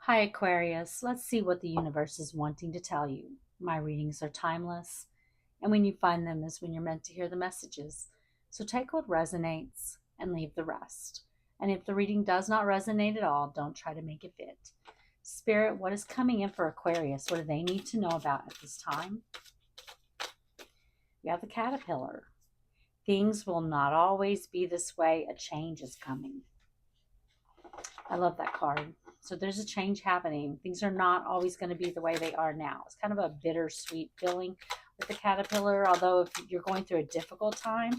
Hi, Aquarius. Let's see what the universe is wanting to tell you. My readings are timeless, and when you find them is when you're meant to hear the messages. So take what resonates and leave the rest. And if the reading does not resonate at all, don't try to make it fit. Spirit, what is coming in for Aquarius? What do they need to know about at this time? You have the caterpillar. Things will not always be this way. A change is coming. I love that card. So there's a change happening. Things are not always going to be the way they are now. It's kind of a bittersweet feeling with the caterpillar. Although if you're going through a difficult time,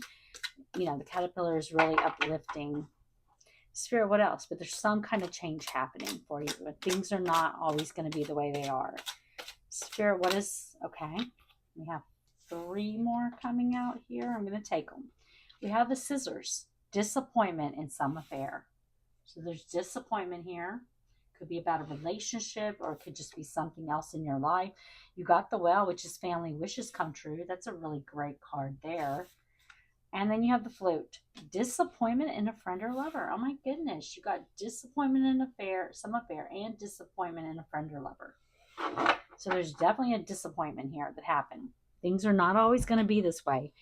the caterpillar is really uplifting. Spirit, what else? But there's some kind of change happening for you. But things are not always going to be the way they are. Spirit, what is, okay. We have three more coming out here. I'm going to take them. We have the scissors. Disappointment in some affair. So there's disappointment here. Could be about a relationship, or it could just be something else in your life. You got the well, which is family wishes come true. That's a really great card there. And then you have the flute. Disappointment in a friend or lover. Oh my goodness. You got disappointment in some affair, and disappointment in a friend or lover. So there's definitely a disappointment here that happened. Things are not always going to be this way.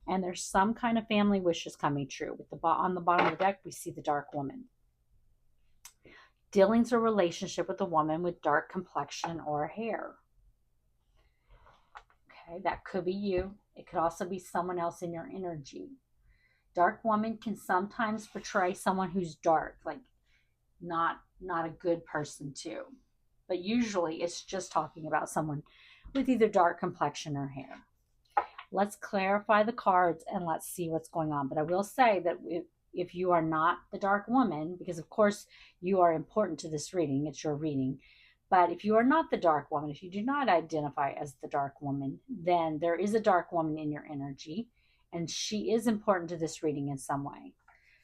And there's some kind of family wishes coming true. On the bottom of the deck, we see the dark woman. Dealings or relationship with a woman with dark complexion or hair. Okay, that could be you. It could also be someone else in your energy. Dark woman can sometimes portray someone who's dark, like not a good person too. But usually it's just talking about someone with either dark complexion or hair. Let's clarify the cards and let's see what's going on. But I will say that if you are not the dark woman, because of course you are important to this reading, it's your reading. But if you are not the dark woman, if you do not identify as the dark woman, then there is a dark woman in your energy, and she is important to this reading in some way.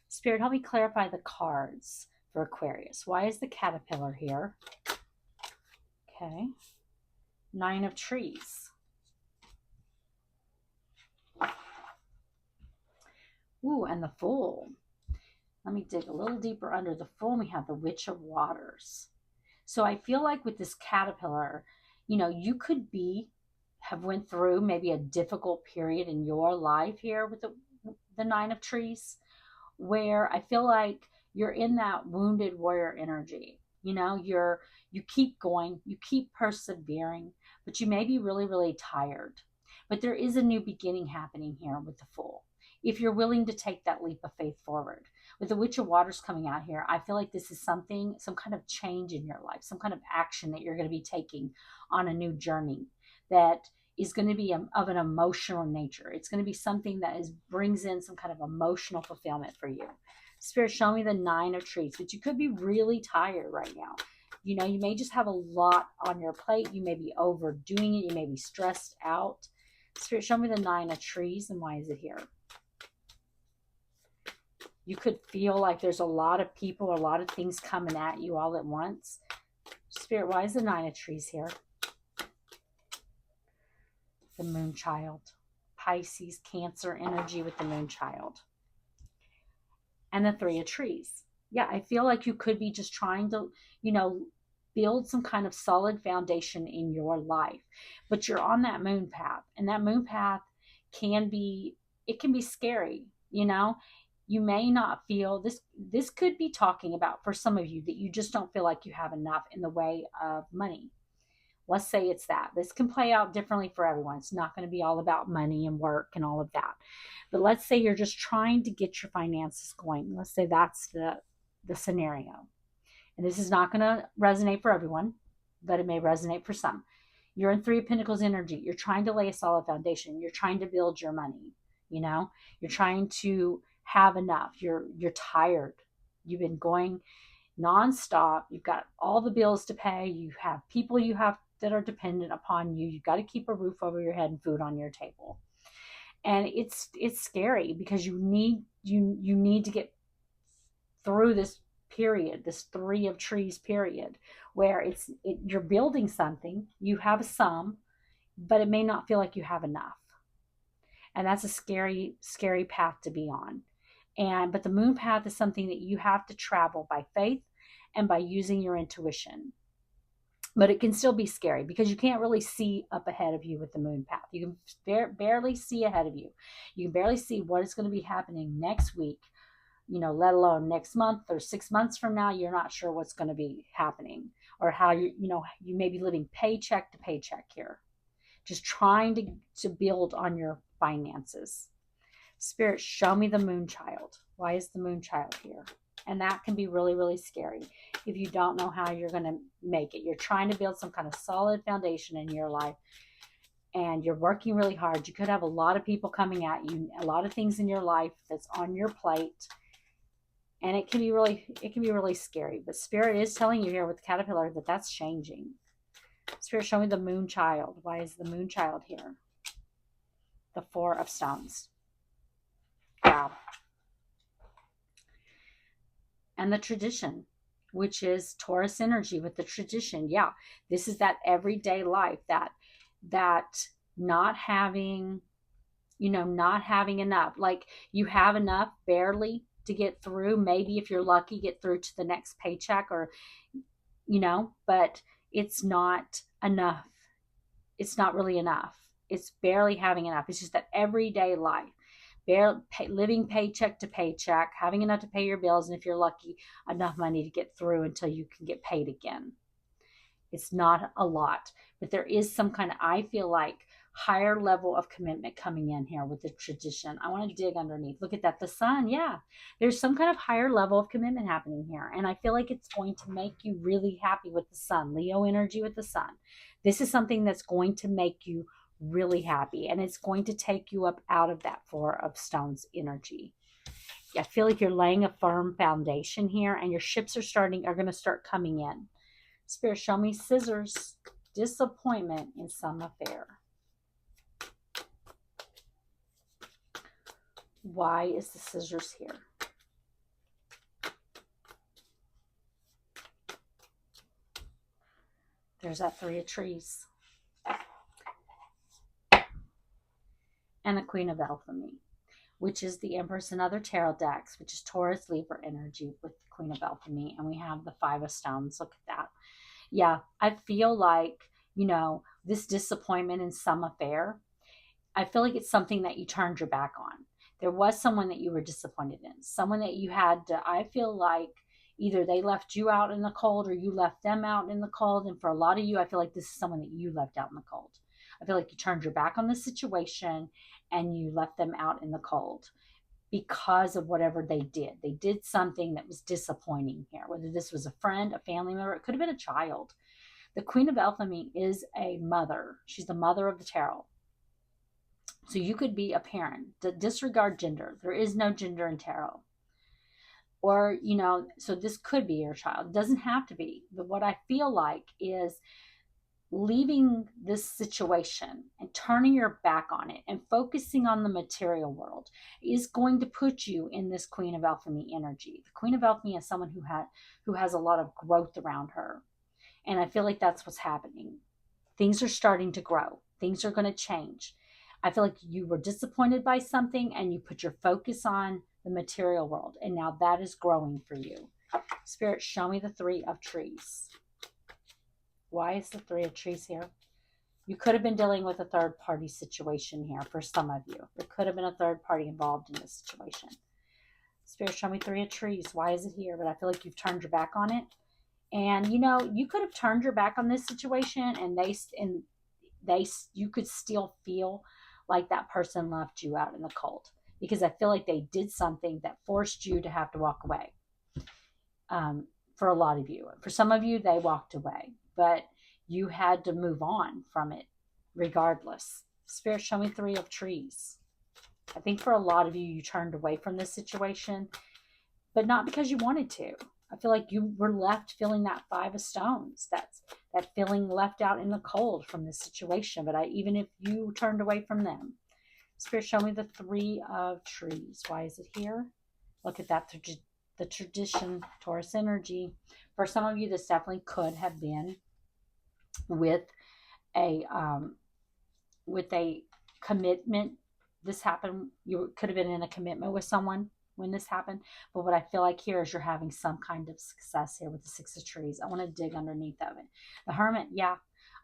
Spirit, help me clarify the cards for Aquarius. Why is the caterpillar here? Okay. Nine of Trees. Ooh, and the Fool. Let me dig a little deeper under the Fool. We have the Witch of Waters. So I feel like with this caterpillar, you could have went through maybe a difficult period in your life here with the Nine of Trees, where I feel like you're in that wounded warrior energy. You keep going, you keep persevering, but you may be really, really tired. But there is a new beginning happening here with the Fool, if you're willing to take that leap of faith forward. With the Witch of Waters coming out here, I feel like this is some kind of change in your life, some kind of action that you're going to be taking on a new journey that is going to be of an emotional nature. It's going to be something that brings in some kind of emotional fulfillment for you. Spirit, show me the Nine of Trees, but you could be really tired right now. You may just have a lot on your plate. You may be overdoing it. You may be stressed out. Spirit, show me the Nine of Trees, and why is it here? You could feel like there's a lot of people, a lot of things coming at you all at once. Spirit, why is the Nine of Trees here? The Moon Child. Pisces, Cancer energy with the Moon Child. And the Three of Trees. Yeah, I feel like you could be just trying to, build some kind of solid foundation in your life. But you're on that moon path. And that moon path can be scary, You may not feel this could be talking about, for some of you, that you just don't feel like you have enough in the way of money. Let's say it's that. This can play out differently for everyone. It's not going to be all about money and work and all of that. But let's say you're just trying to get your finances going. Let's say that's the scenario. And this is not going to resonate for everyone, but it may resonate for some. You're in Three of Pentacles energy. You're trying to lay a solid foundation. You're trying to build your money. You're trying to have enough. You're tired. You've been going nonstop. You've got all the bills to pay. You have people that are dependent upon you. You've got to keep a roof over your head and food on your table. And it's scary because you need to get through this period, this Three of Trees period, where you're building something, you have some, but it may not feel like you have enough. And that's a scary, scary path to be on. But the moon path is something that you have to travel by faith and by using your intuition. But it can still be scary because you can't really see up ahead of you with the moon path. You can barely see ahead of you. You can barely see what is going to be happening next week, let alone next month or 6 months from now. You're not sure what's going to be happening, or how you may be living paycheck to paycheck here, just trying to build on your finances. Spirit, show me the moon child. Why is the moon child here? And that can be really, really scary if you don't know how you're going to make it. You're trying to build some kind of solid foundation in your life, and you're working really hard. You could have a lot of people coming at you, a lot of things in your life that's on your plate, and it can be really scary. But Spirit is telling you here with the caterpillar that that's changing. Spirit, show me the moon child. Why is the moon child here? The Four of Stones. Wow. And the tradition, which is Taurus energy with the tradition. Yeah, this is that everyday life, that not having, not having enough. Like you have enough barely to get through. Maybe if you're lucky, get through to the next paycheck, or, but it's not enough. It's not really enough. It's barely having enough. It's just that everyday life. Living paycheck to paycheck, having enough to pay your bills, and if you're lucky, enough money to get through until you can get paid again. It's not a lot, but there is some kind of, I feel like, higher level of commitment coming in here with the tradition. I want to dig underneath. Look at that. The sun. Yeah. There's some kind of higher level of commitment happening here. And I feel like it's going to make you really happy with the sun. Leo energy with the sun. This is something that's going to make you really happy, and it's going to take you up out of that Four of Stones energy. I feel like you're laying a firm foundation here, and your ships are going to start coming in. Spirit, show me scissors. Disappointment in some affair. Why is the scissors here? There's that Three of Trees. And the Queen of Alchemy, which is the Empress and other tarot decks, which is Taurus, Libra energy with the Queen of Alchemy. And we have the Five of Stones. Look at that. Yeah, I feel like, this disappointment in some affair, I feel like it's something that you turned your back on. There was someone that you were disappointed in, someone that you had to, I feel like either they left you out in the cold or you left them out in the cold. And for a lot of you, I feel like this is someone that you left out in the cold. I feel like you turned your back on the situation and you left them out in the cold because of whatever they did. They did something that was disappointing here, whether this was a friend, a family member, it could have been a child. The Queen of Alchemy is a mother. She's the mother of the tarot. So you could be a parent. Disregard gender. There is no gender in tarot. Or, so this could be your child. It doesn't have to be. But what I feel like is leaving this situation and turning your back on it and focusing on the material world is going to put you in this Queen of Alchemy energy. The Queen of Alchemy is someone who has a lot of growth around her. And I feel like that's what's happening. Things are starting to grow. Things are going to change. I feel like you were disappointed by something and you put your focus on the material world. And now that is growing for you. Spirit, show me the Three of Trees. Why is the Three of Trees here? You could have been dealing with a third party situation here for some of you. There could have been a third party involved in this situation. Spirit, show me Three of Trees. Why is it here? But I feel like you've turned your back on it. And you could have turned your back on this situation, and you could still feel like that person left you out in the cold, because I feel like they did something that forced you to have to walk away. For a lot of you, for some of you, they walked away, but you had to move on from it regardless. Spirit, show me Three of Trees. I think for a lot of you, you turned away from this situation, but not because you wanted to. I feel like you were left feeling that Five of Stones. That's that feeling left out in the cold from this situation. But even if you turned away from them, Spirit, show me the Three of Trees. Why is it here? Look at that. The tradition, Taurus energy. For some of you, this definitely could have been with a commitment. This happened. You could have been in a commitment with someone when this happened. But what I feel like here is you're having some kind of success here with the Six of Trees. I want to dig underneath of it. The Hermit, yeah,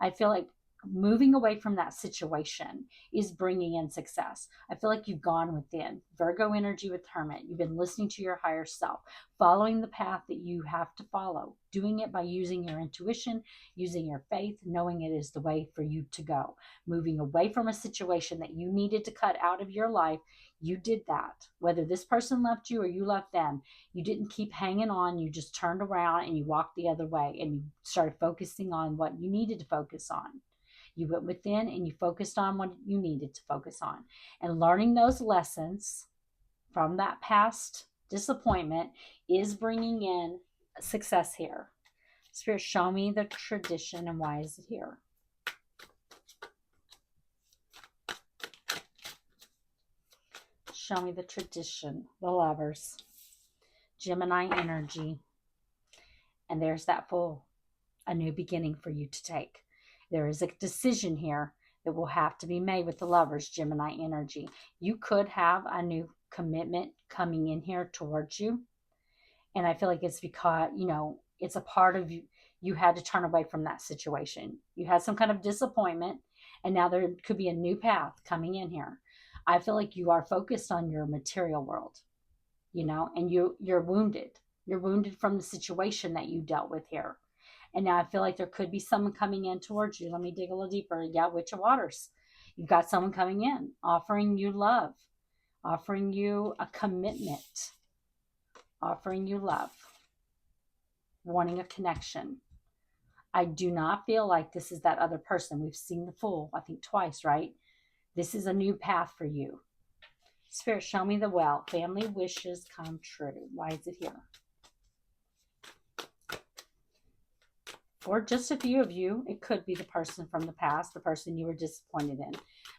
I feel like moving away from that situation is bringing in success. I feel like you've gone within. Virgo energy with Hermit. You've been listening to your higher self, following the path that you have to follow, doing it by using your intuition, using your faith, knowing it is the way for you to go. Moving away from a situation that you needed to cut out of your life. You did that. Whether this person left you or you left them, you didn't keep hanging on. You just turned around and you walked the other way and you started focusing on what you needed to focus on. You went within and you focused on what you needed to focus on. And learning those lessons from that past disappointment is bringing in success here. Spirit, show me the tradition and why is it here? Show me the tradition, the Lovers, Gemini energy. And there's that Fool, a new beginning for you to take. There is a decision here that will have to be made with the Lovers, Gemini energy. You could have a new commitment coming in here towards you. And I feel like it's because, it's a part of you. You had to turn away from that situation. You had some kind of disappointment, and now there could be a new path coming in here. I feel like you are focused on your material world, and you're wounded. You're wounded from the situation that you dealt with here. And now I feel like there could be someone coming in towards you. Let me dig a little deeper. Yeah, Witch of Waters. You've got someone coming in, offering you love, offering you a commitment, offering you love, wanting a connection. I do not feel like this is that other person. We've seen the Fool, I think twice, right? This is a new path for you. Spirit, show me the Well. Family wishes come true. Why is it here? For just a few of you, it could be the person from the past, the person you were disappointed in.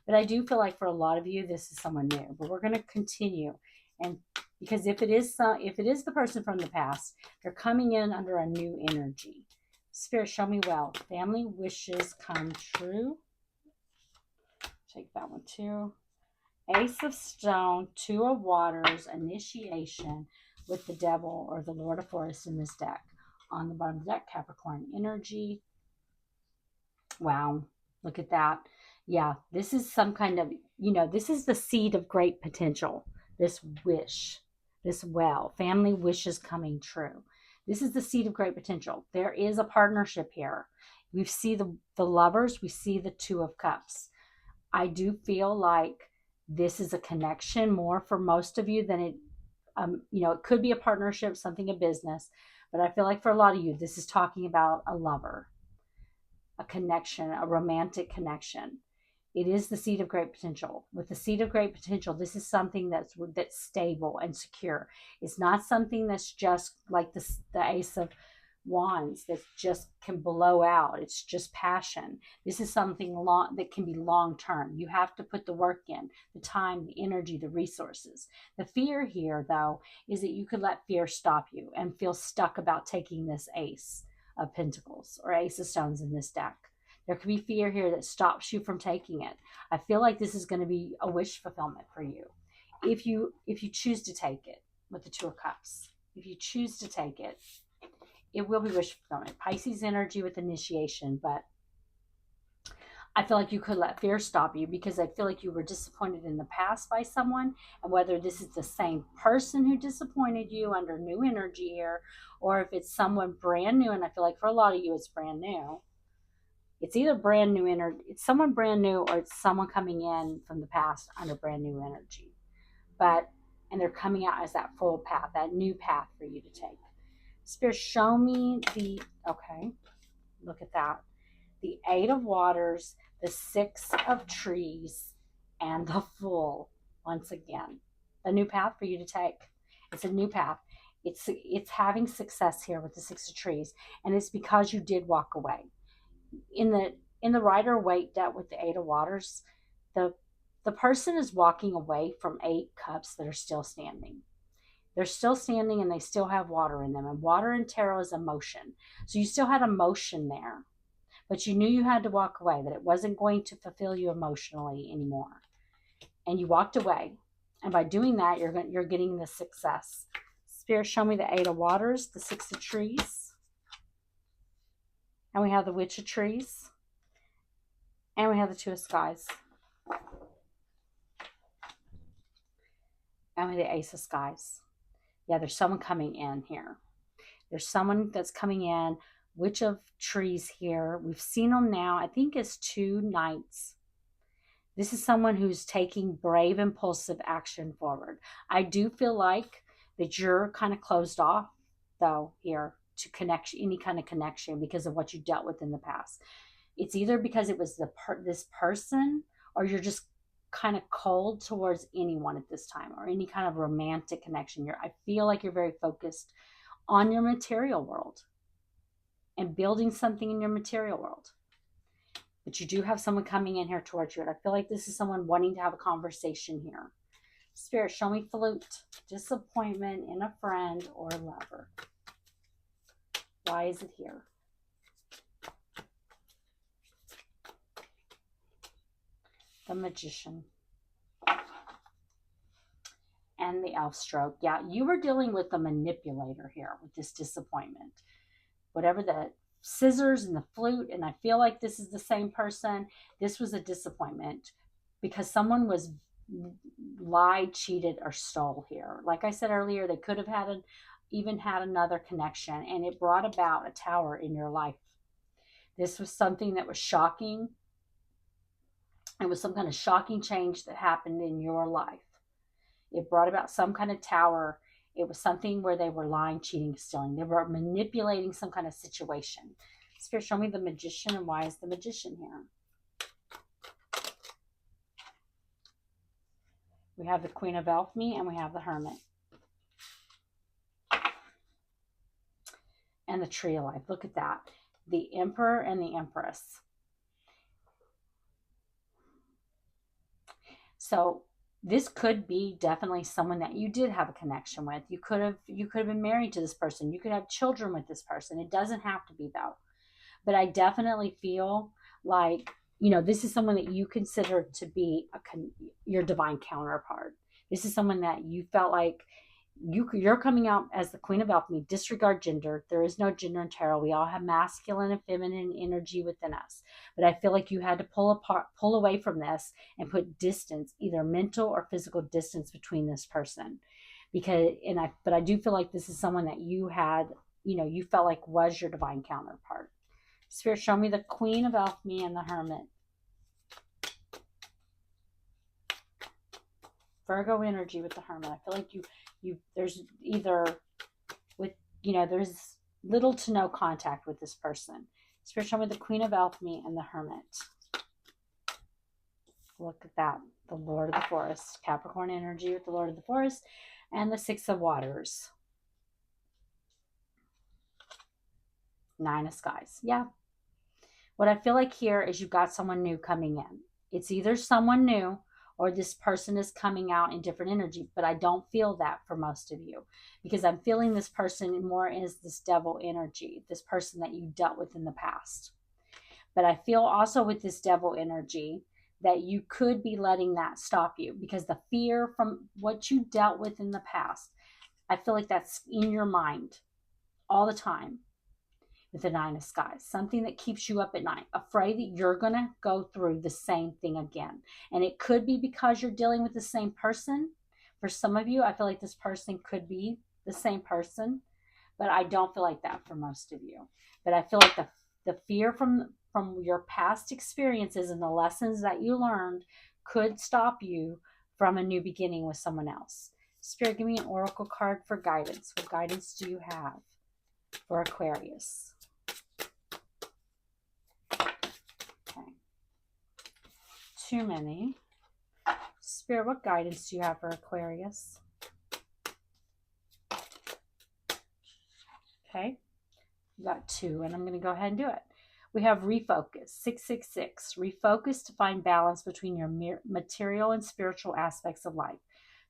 But I do feel like for a lot of you, this is someone new. But we're going to continue. And because if it is the person from the past, they're coming in under a new energy. Spirit, show me Well. Family wishes come true. Take that one too. Ace of Stone, Two of Waters, Initiation with the Devil or the Lord of Forest in this deck. On the bottom of the deck, Capricorn energy. Wow, look at that. Yeah, this is some kind of, this is the seed of great potential. This wish, this well, family wishes coming true. This is the seed of great potential. There is a partnership here. We see the Lovers, we see the Two of Cups. I do feel like this is a connection more for most of you than it, it could be a partnership, something, a business. But I feel like for a lot of you, this is talking about a lover, a connection, a romantic connection. It is the seed of great potential. With the seed of great potential, this is something that's stable and secure. It's not something that's just like the Ace of Wands that just can blow out. It's just passion. This is something long that can be long term. You have to put the work in, the time, the energy, the resources. The fear here, though, is that you could let fear stop you and feel stuck about taking this Ace of Pentacles or Ace of Stones in this deck. There could be fear here that stops you from taking it. I feel like this is going to be a wish fulfillment for you. If you choose to take it with the Two of Cups, if you choose to take it, it will be wish fulfillment. Pisces energy with initiation, but I feel like you could let fear stop you because I feel like you were disappointed in the past by someone, and whether this is the same person who disappointed you under new energy here, or if it's someone brand new, and I feel like for a lot of you it's brand new. It's either brand new energy, it's someone brand new, or it's someone coming in from the past under brand new energy. And they're coming out as that full path, that new path for you to take. Spirit, show me okay, look at that. The Eight of Waters, the Six of Trees, and the Fool. Once again, a new path for you to take. It's a new path. It's having success here with the Six of Trees, and it's because you did walk away. In the Rider-Waite deck with the Eight of Waters, the person is walking away from 8 cups that are still standing. They're still standing and they still have water in them. And water in tarot is emotion. So you still had emotion there. But you knew you had to walk away, that it wasn't going to fulfill you emotionally anymore. And you walked away. And by doing that, you're getting the success. Spirit, show me the Eight of Waters, the Six of Trees, and we have the Witch of Trees, and we have the Two of Skies, and we have the Ace of Skies. Yeah, there's someone coming in here. There's someone that's coming in. Witch of Trees here. We've seen them now. I think it's 2 nights. This is someone who's taking brave, impulsive action forward. I do feel like that you're kind of closed off, though, here to connect any kind of connection because of what you dealt with in the past. It's either because it was this person, or you're just kind of cold towards anyone at this time, or any kind of romantic connection. I feel like you're very focused on your material world and building something in your material world. But you do have someone coming in here towards you. And I feel like this is someone wanting to have a conversation here. Spirit, show me flute. Disappointment in a friend or a lover. Why is it here? The Magician. And the Elf stroke. Yeah, you were dealing with the manipulator here with this disappointment. Whatever the scissors and the flute, and I feel like this is the same person. This was a disappointment because someone was lied, cheated, or stole here. Like I said earlier, they could have even had another connection, and it brought about a tower in your life. This was something that was shocking. It was some kind of shocking change that happened in your life. It brought about some kind of tower. It was something where they were lying, cheating, stealing. They were manipulating some kind of situation. Spirit, show me the Magician, and why is the Magician here? We have the Queen of Mf'n, and we have the Hermit. And the Tree of Life. Look at that. The Emperor and the Empress. So this could be definitely someone that you did have a connection with. You could have been married to this person. You could have children with this person. It doesn't have to be, though. But I definitely feel like, this is someone that you consider to be your divine counterpart. This is someone that you felt like you're coming out as the Queen of Alchemy. Disregard gender. There is no gender in tarot. We all have masculine and feminine energy within us. But I feel like you had to pull away from this and put distance, either mental or physical distance, between this person. But I do feel like this is someone that you had, you felt like was your divine counterpart. Spirit, show me the Queen of Alchemy and the Hermit. Virgo energy with the Hermit. I feel like there's there's little to no contact with this person. Spirit, show me the Queen of Alchemy and the Hermit. Look at that. The Lord of the Forest. Capricorn energy with the Lord of the Forest. And the Six of Waters. Nine of Skies. Yeah. What I feel like here is you've got someone new coming in. It's either someone new or this person is coming out in different energy, but I don't feel that for most of you, because I'm feeling this person more as this devil energy, this person that you dealt with in the past. But I feel also with this devil energy that you could be letting that stop you, because the fear from what you dealt with in the past, I feel like that's in your mind all the time. With the Nine of Skies, something that keeps you up at night, afraid that you're going to go through the same thing again. And it could be because you're dealing with the same person. For some of you, I feel like this person could be the same person, but I don't feel like that for most of you. But I feel like the fear from your past experiences and the lessons that you learned could stop you from a new beginning with someone else. Spirit, give me an oracle card for guidance. What guidance do you have for Aquarius? Okay. Too many. Spirit, what guidance do you have for Aquarius? Okay. You got 2, and I'm going to go ahead and do it. We have refocus, 666. Refocus to find balance between your material and spiritual aspects of life.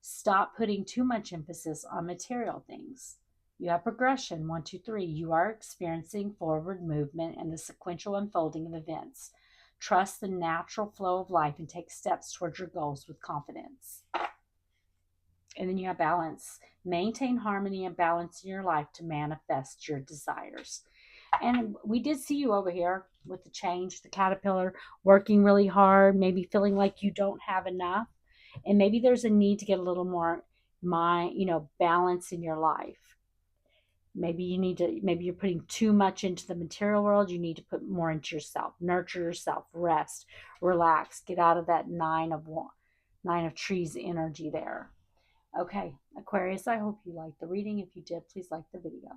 Stop putting too much emphasis on material things. You have progression, 1, 2, 3. You are experiencing forward movement and the sequential unfolding of events. Trust the natural flow of life and take steps towards your goals with confidence. And then you have balance. Maintain harmony and balance in your life to manifest your desires. And we did see you over here with the change, the caterpillar, working really hard, maybe feeling like you don't have enough. And maybe there's a need to get a little more balance in your life. Maybe you need to, maybe you're putting too much into the material world. You need to put more into yourself, nurture yourself, rest, relax, get out of that nine of trees energy there. Okay, Aquarius, I hope you liked the reading. If you did, please like the video.